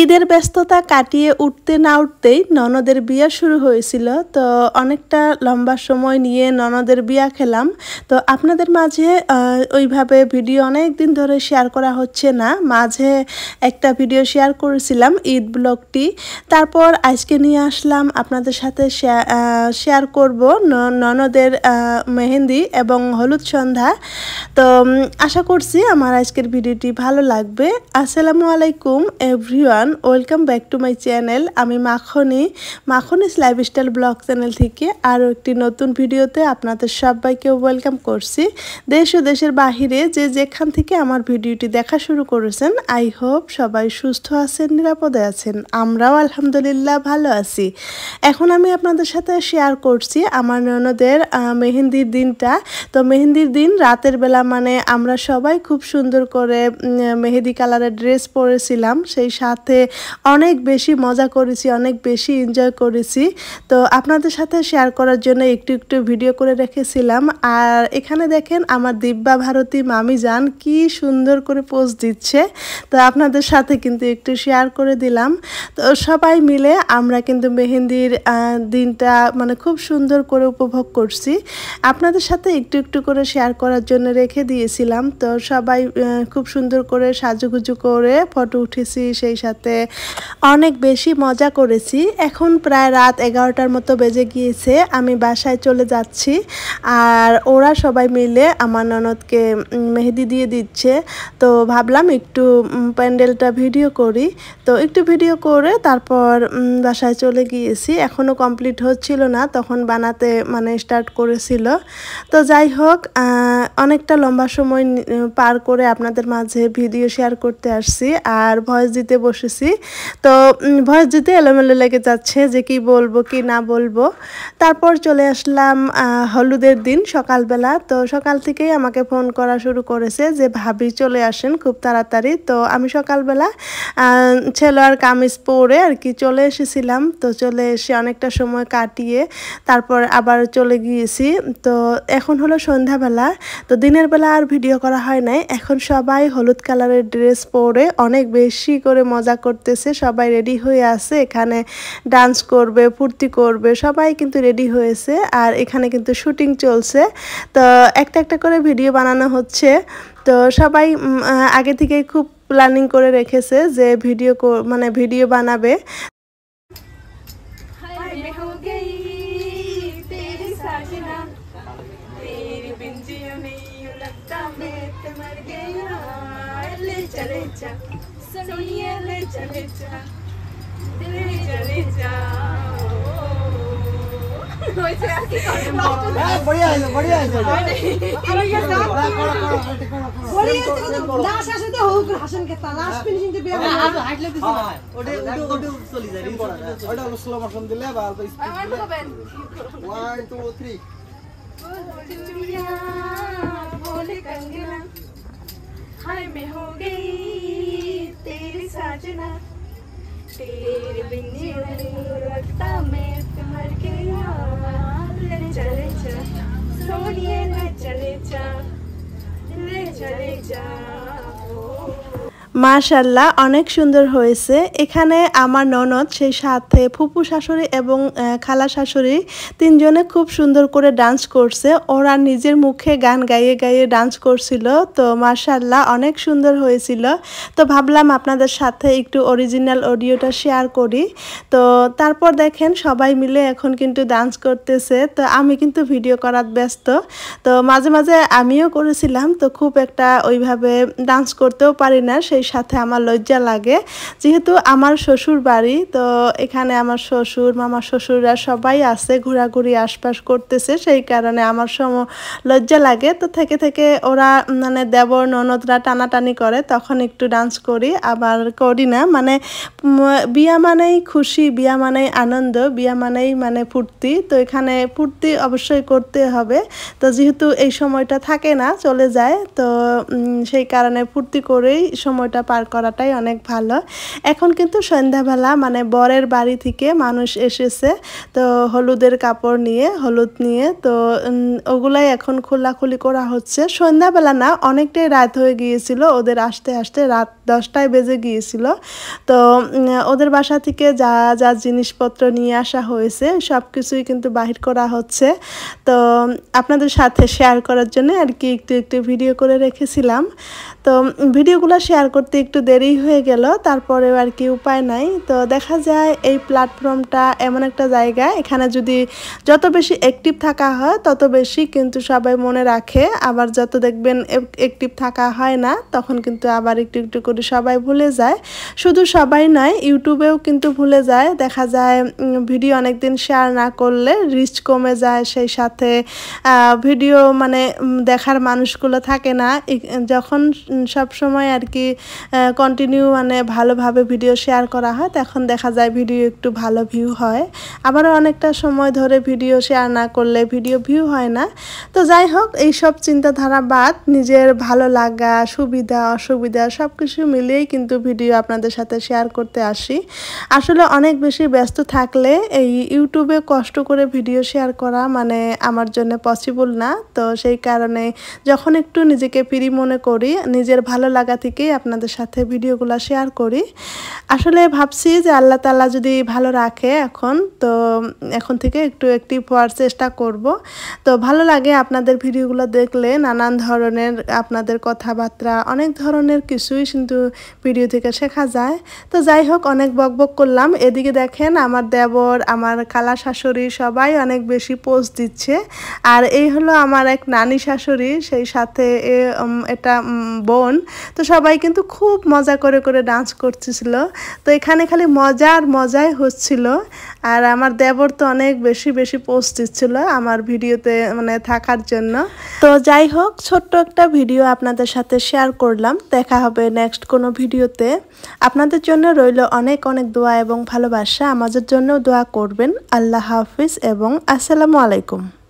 ঈদের ব্যস্ততা কাটিয়ে উঠতে না উঠতেই ননদের বিয়ে শুরু হয়েছিল। তো অনেকটা লম্বা সময় নিয়ে ননদের বিয়ে খেলাম। তো আপনাদের মাঝে ওইভাবে ভিডিও অনেক দিন ধরে শেয়ার করা হচ্ছে না, মাঝে একটা ভিডিও শেয়ার করেছিলাম ঈদ ব্লগটি। তারপর আজকে নিয়ে আসলাম আপনাদের সাথে শেয়ার করব ননদের মেহেন্দি এবং হলুদ সন্ধ্যা। তো আশা করছি আমার আজকের ভিডিওটি ভালো লাগবে। আসসালামু আলাইকুম everyone, welcome back to my channel. আমি মাখনিস লাইফস্টাইল ব্লগ চ্যানেল থেকে আরও একটি নতুন ভিডিওতে আপনাদের সবাইকে ওয়েলকাম করছি। দেশ ও দেশের বাহিরে যে যেখান থেকে আমার ভিডিওটি দেখা শুরু করেছেন, আই হোপ সবাই সুস্থ আছেন, নিরাপদে আছেন। আমরাও আলহামদুলিল্লাহ ভালো আছি। এখন আমি আপনাদের সাথে শেয়ার করছি আমার ননদের মেহেন্দির দিনটা। তো মেহেন্দির দিন রাতের বেলা মানে আমরা সবাই খুব সুন্দর করে মেহেদি কালারের ড্রেস পরেছিলাম, সেই সাথে অনেক বেশি মজা করেছি, অনেক বেশি এনজয় করেছি। তো আপনাদের সাথে শেয়ার করার জন্য একটু একটু ভিডিও করে রেখেছিলাম। আর এখানে দেখেন আমার দিব্যা ভারতী মামি যান কি সুন্দর করে পোজ দিচ্ছে। তো আপনাদের সাথে কিন্তু একটু শেয়ার করে দিলাম। তো সবাই মিলে আমরা কিন্তু মেহেন্দির দিনটা মানে খুব সুন্দর করে উপভোগ করছি। আপনাদের সাথে একটু একটু করে শেয়ার করার জন্য রেখে দিয়েছিলাম। তো সবাই খুব সুন্দর করে সাজুগুজু করে ফটো উঠেছি, সেই সাথে অনেক বেশি মজা করেছি। এখন প্রায় রাত 11টার মতো বেজে গিয়েছে, আমি বাসায় চলে যাচ্ছি। আর ওরা সবাই মিলে আমার ননদকে মেহেদি দিয়ে দিচ্ছে। তো ভাবলাম একটু প্যান্ডেলটা ভিডিও করি। তো একটু ভিডিও করে তারপর বাসায় চলে গিয়েছি। এখনও কমপ্লিট হচ্ছিল না, তখন বানাতে মানে স্টার্ট করেছিল। তো যাই হোক, অনেকটা লম্বা সময় পার করে আপনাদের মাঝে ভিডিও শেয়ার করতে আসছি আর ভয়েস দিতে বসেছি। তো ভয়েস দিতে এলোমেলো লেগে যাচ্ছে যে কি বলবো কি না বলবো। তারপর চলে আসলাম হলুদের দিন সকালবেলা। তো সকাল থেকেই আমাকে ফোন করা শুরু করেছে যে ভাবি চলে আসেন খুব তাড়াতাড়ি। তো আমি সকালবেলা ছেলোয়ার কামিজ পরে আর কি চলে এসেছিলাম। তো চলে এসে অনেকটা সময় কাটিয়ে তারপর আবার চলে গিয়েছি। তো এখন হলো সন্ধ্যাবেলা। তো দিনের বেলা আর ভিডিও করা হয় নাই। এখন সবাই হলুদ কালারের ড্রেস পরে অনেক বেশি করে মজা করতেছে, সবাই রেডি হয়ে আছে, এখানে ডান্স করবে, ফুর্তি করবে, সবাই কিন্তু রেডি হয়েছে। আর এখানে কিন্তু শুটিং চলছে। তো একটা একটা করে ভিডিও বানানো হচ্ছে। তো সবাই আগে থেকেই খুব প্ল্যানিং করে রেখেছে যে ভিডিও বানাবে। हाय मैं हो गई तेरी साजना, तेरे बिन नहीं लगता मैं मर गया, ले चले जा सोनिए ले चले जा, ले चले जा। মাশাআল্লাহ অনেক সুন্দর হয়েছে। এখানে আমার ননদ সেই সাথে ফুপু শাশুড়ি এবং খালা শাশুড়ি তিনজনে খুব সুন্দর করে ডান্স করছে। ওরা নিজের মুখে গান গাইয়ে গাইয়ে ডান্স করছিল। তো মাশাআল্লাহ অনেক সুন্দর হয়েছিল। তো ভাবলাম আপনাদের সাথে একটু অরিজিনাল অডিওটা শেয়ার করি। তো তারপর দেখেন সবাই মিলে এখন কিন্তু ডান্স করতেছে। তো আমি কিন্তু ভিডিও করার ব্যস্ত। তো মাঝে মাঝে আমিও করেছিলাম। তো খুব একটা ওইভাবে ডান্স করতেও পারি না, সেই সাথে আমার লজ্জা লাগে যেহেতু আমার শ্বশুর বাড়ি। তো এখানে আমার শ্বশুর মামা শ্বশুররা সবাই আছে, ঘোরাঘুরি আশপাশ করতেছে, সেই কারণে আমার লজ্জা লাগে। তো থেকে থেকে ওরা মানে দেবর ননদরা টানাটানি করে, তখন একটু ডান্স করি, আবার করি না। মানে বিয়া মানেই খুশি, বিয়া মানেই আনন্দ, বিয়া মানেই মানে ফুর্তি। তো এখানে ফুর্তি অবশ্যই করতে হবে। তো যেহেতু এই সময়টা থাকে না, চলে যায়, তো সেই কারণে ফুর্তি করেই সময়টা সময়টা পার করাটাই অনেক ভালো। এখন কিন্তু সন্ধ্যাবেলা মানে বরের বাড়ি থেকে মানুষ এসেছে, তো হলুদের কাপড় নিয়ে, হলুদ নিয়ে, তো ওগুলাই এখন খোলাখুলি করা হচ্ছে। সন্ধ্যাবেলা না, অনেকটাই রাত হয়ে গিয়েছিল, ওদের আসতে আসতে রাত 10টায় বেজে গিয়েছিল। তো ওদের বাসা থেকে যা যা জিনিসপত্র নিয়ে আসা হয়েছে সব কিছুই কিন্তু বাহির করা হচ্ছে। তো আপনাদের সাথে শেয়ার করার জন্য আর কি একটু ভিডিও করে রেখেছিলাম। তো ভিডিওগুলো শেয়ার করতে একটু দেরি হয়ে গেল, তারপরেও আর কি উপায় নাই। তো দেখা যায় এই প্ল্যাটফর্মটা এমন একটা জায়গা, এখানে যদি যত বেশি অ্যাক্টিভ থাকা হয় তত বেশি কিন্তু সবাই মনে রাখে, আবার যত দেখবেন অ্যাক্টিভ থাকা হয় না তখন কিন্তু আবার একটু করে সবাই ভুলে যায়। শুধু সবাই নয়, ইউটিউবেও কিন্তু ভুলে যায়। দেখা যায় ভিডিও অনেক দিন শেয়ার না করলে রিচ কমে যায়, সেই সাথে ভিডিও মানে দেখার মানুষগুলো থাকে না। যখন সব সময় আর কি কন্টিনিউ মানে ভালোভাবে ভিডিও শেয়ার করা হয় তখন দেখা যায় ভিডিও একটু ভালো ভিউ হয়। আবারও অনেকটা সময় ধরে ভিডিও শেয়ার না করলে ভিডিও ভিউ হয় না। তো যাই হোক, এইসব চিন্তাধারা বাদ, নিজের ভালো লাগা, সুবিধা অসুবিধা সব কিছু মিলিয়েই কিন্তু ভিডিও আপনাদের সাথে শেয়ার করতে আসি। আসলে অনেক বেশি ব্যস্ত থাকলে এই ইউটিউবে কষ্ট করে ভিডিও শেয়ার করা মানে আমার জন্য পসিবল না। তো সেই কারণে যখন একটু নিজেকে ফ্রি মনে করি, নিজের ভালো লাগা থেকেই আপনাদের সাথে ভিডিওগুলো শেয়ার করি। আসলে ভাবছি যে আল্লাহ তাআলা যদি ভালো রাখে এখন থেকে একটু অ্যাক্টিভ হওয়ার চেষ্টা করব। তো ভালো লাগে আপনাদের ভিডিওগুলো দেখলে, নানান ধরনের আপনাদের কথাবার্তা, অনেক ধরনের কিছুই কিন্তু ভিডিও থেকে শেখা যায়। তো যাই হোক, অনেক বকবক করলাম। এদিকে দেখেন আমার দেবর, আমার খালা শাশুড়ি সবাই অনেক বেশি পোজ দিচ্ছে। আর এই হলো আমার এক নানি শাশুড়ি, সেই সাথে এটা বোন। তো সবাই কিন্তু খুব মজা করে করে ডান্স করতেছিল। তো এখানে খালি মজা আর মজাই হচ্ছিল। আর আমার দেবর তো অনেক বেশি পোজ দিচ্ছিল আমার ভিডিওতে মানে থাকার জন্য। তো যাই হোক, ছোট্ট একটা ভিডিও আপনাদের সাথে শেয়ার করলাম। দেখা হবে নেক্সট কোনো ভিডিওতে। আপনাদের জন্য রইল অনেক অনেক দোয়া এবং ভালোবাসা। আমাদের জন্যও দোয়া করবেন। আল্লাহ হাফিজ এবং আসসালামু আলাইকুম।